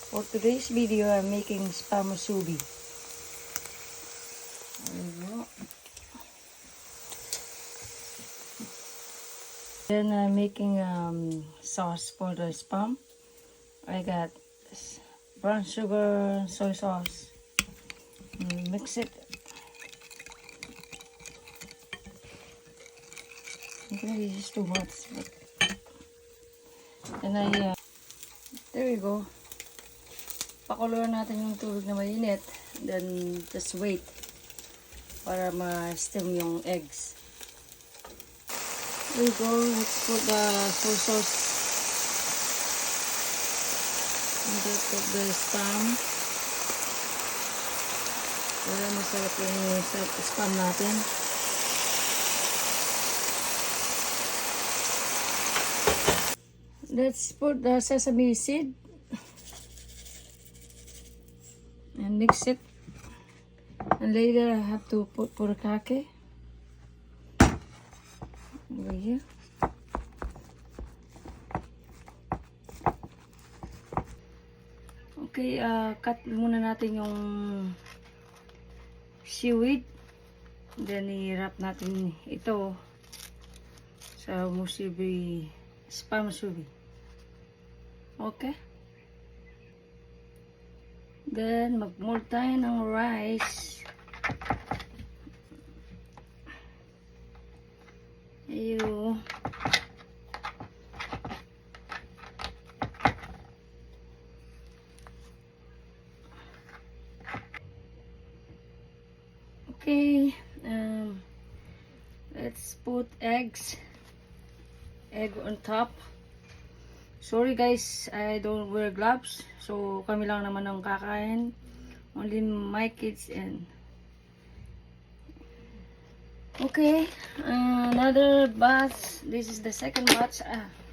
For today's video, I'm making spam musubi. There you go. Then I'm making sauce for the spam. I got brown sugar, soy sauce. Mix it. Okay, this is too much. And there you go. Pakuluan natin yung tubig na mainit. Then, just wait para ma-steam yung eggs. There you go. Let's put the soy sauce on top of the spam. Para masarap yung spam natin. Let's put the sesame seed and mix it. And later I have to put burikake over here. Okay, cut muna natin yung seaweed. Then i-wrap natin ito sa musubi, spam musubi. Okay. Then, mag-mold tayo ng rice. Ayun. Okay. Let's put eggs. Egg on top. Sorry guys, I don't wear gloves. So kami lang naman ang kakain. Only my kids and... Okay, another batch. This is the second batch.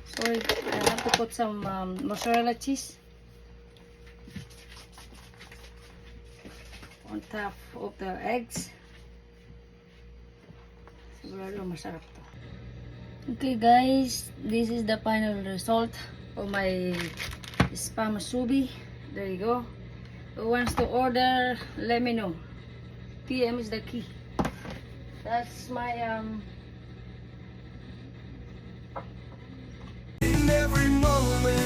Sorry, I have to put some mozzarella cheese on top of the eggs. Sigurado masarap to. Okay guys, this is the final result of my spam musubi. There you go. Who wants to order, let me know. PM is the key. That's my In every moment